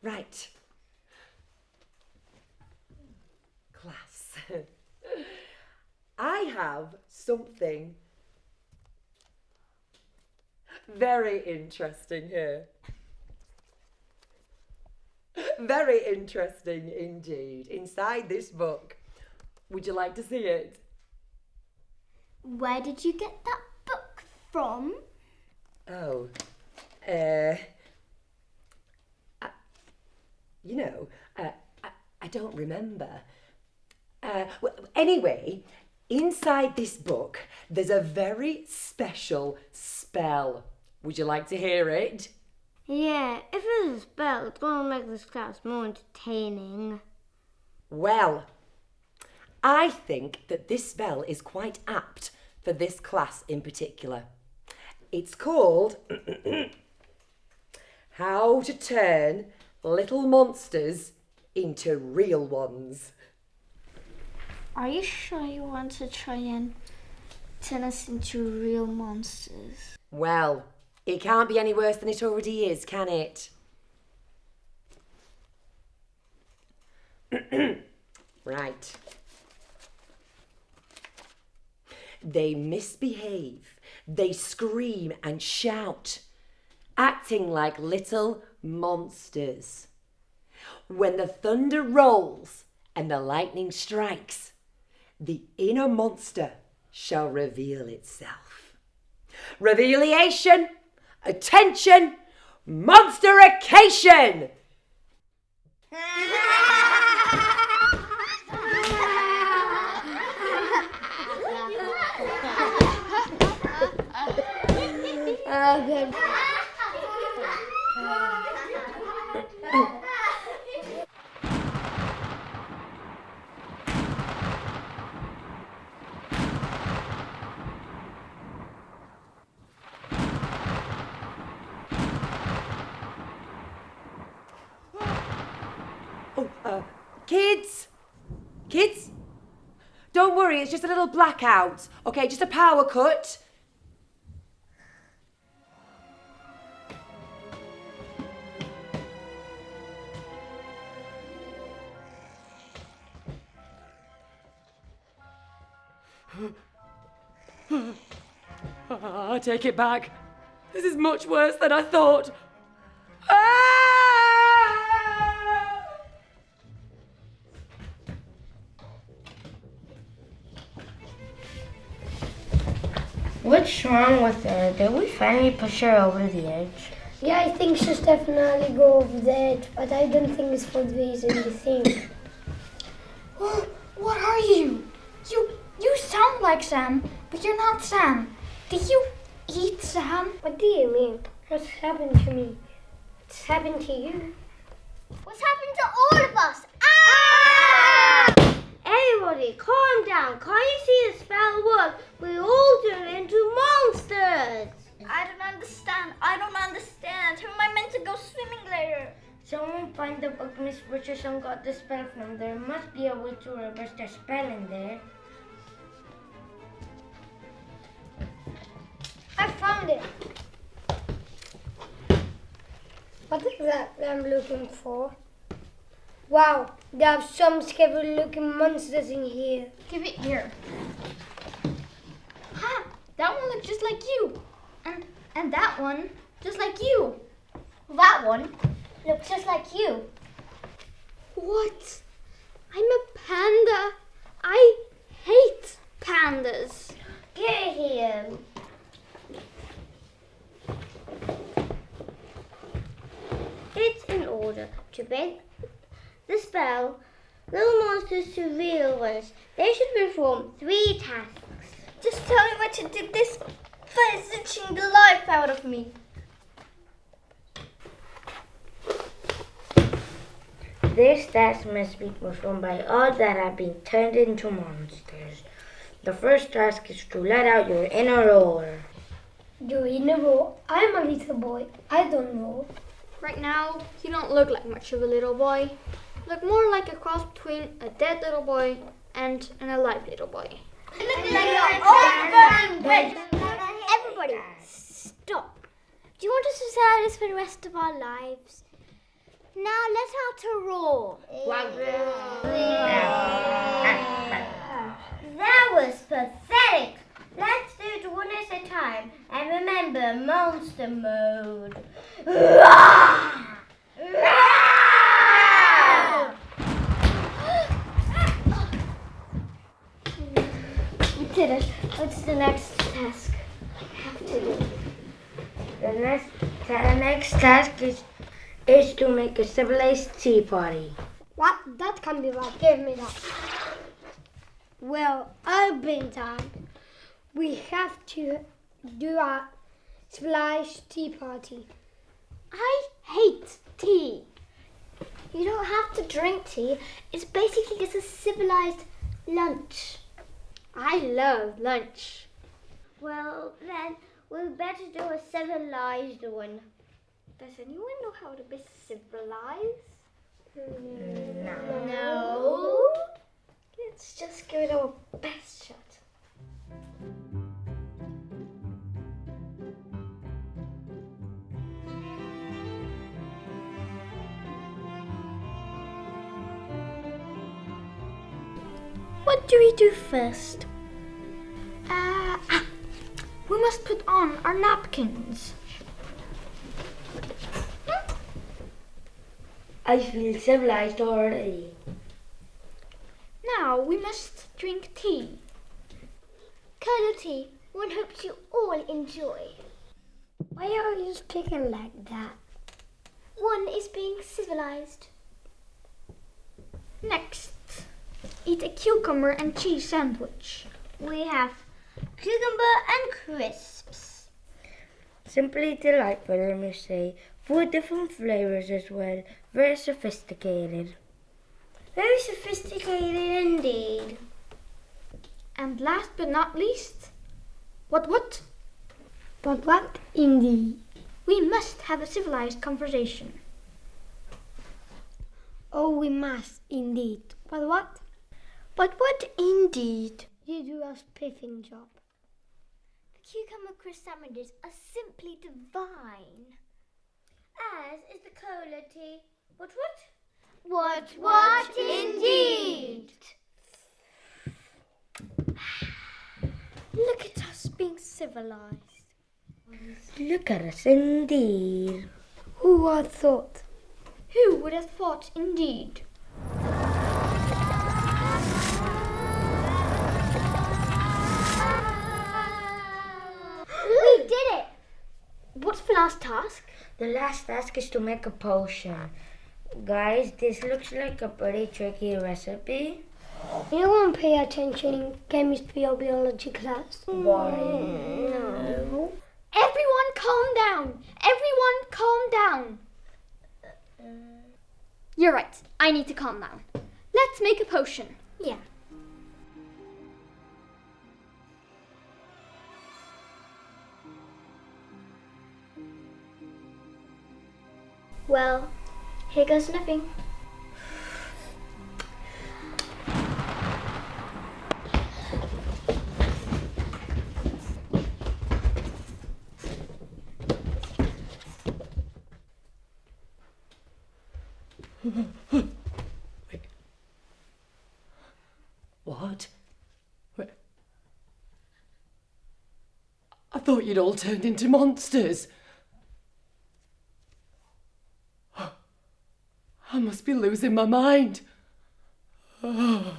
Right. Class. I have something very interesting here. Very interesting indeed. Inside this book. Would you like to see it? Where did you get that book from? Oh, I don't remember. Anyway, inside this book, there's a very special spell. Would you like to hear it? Yeah, if it's a spell, it's going to make this class more entertaining. Well, I think that this spell is quite apt for this class in particular. It's called How to Turn Little Monsters into Real Ones. Are you sure you want to try and turn us into real monsters? Well, it can't be any worse than it already is, can it? Right. They misbehave. They scream and shout, acting like little monsters. When the thunder rolls and the lightning strikes, the inner monster shall reveal itself. Revelation, attention, monsterication! Kids, don't worry, it's just a little blackout, okay, just a power cut. I take it back. This is much worse than I thought. What's wrong with her? Did we finally push her over the edge? Yeah, I think she's definitely go over the edge, but I don't think it's for the reason you think. What are you? You sound like Sam, but you're not Sam. Did you eat Sam? What do you mean? What's happened to me? What's happened to you? What's happened to all of us? Ah! Everybody, calm down. Can't you see the spell works? We all turn into monsters. I don't understand. How am I meant to go swimming later? Someone find the book Miss Richardson got the spell from. There must be a way to reverse the spell in there. I found it. What is that I'm looking for? Wow, there are some scary looking monsters in here. Give it here. Ha! That one looks just like you. And that one just like you. That one looks just like you. What? I'm a panda. I hate pandas. Get here. It's in order to make the spell little monsters to real ones. They should perform 3 tasks. Just tell me what to do. This fun is itching the life out of me. This task must be performed by all that have been turned into monsters. The first task is to let out your inner roar. Your inner roar? I'm a little boy. I don't know. Right now, you don't look like much of a little boy. You look more like a cross between a dead little boy and an alive little boy. Everybody, stop. Do you want us to say this for the rest of our lives? Now out a roar. That was pathetic. Let's do it one at a time. And remember, monster mode. We did it. What's the next task? Have to do. The next task is to make a civilized tea party. What? That can be right. Give me that. Well, open time. We have to do a civilized tea party. I hate tea. You don't have to drink tea. It's basically just a civilized lunch. I love lunch. Well, then we'll better do a civilized one. Does anyone know how to be civilized? No. Let's just give it our best shot. What do we do first? We must put on our napkins. I feel civilized already. Now we must drink tea. Colour tea. One hopes you all enjoy. Why are you speaking like that? One is being civilized. Next, eat a cucumber and cheese sandwich. We have cucumber and crisps. Simply delightful, let me say. 4 different flavors as well. Very sophisticated. Very sophisticated indeed. And last but not least, what? But what indeed? We must have a civilized conversation. Oh, we must indeed. But what? But what indeed? You do a spiffing job. The cucumber crisp sandwiches are simply divine. As is the cola tea. What? What indeed? Look at us being civilized. Look at us indeed. Who would have thought? Who would have thought indeed? We did it! What's the last task? The last task is to make a potion. Guys, this looks like a pretty tricky recipe. You won't pay attention in chemistry or biology class. Why? No. Everyone calm down! Everyone calm down! You're right, I need to calm down. Let's make a potion. Yeah. Well, here goes nothing. Wait. What? Wait. I thought you'd all turned into monsters. I must be losing my mind. Oh.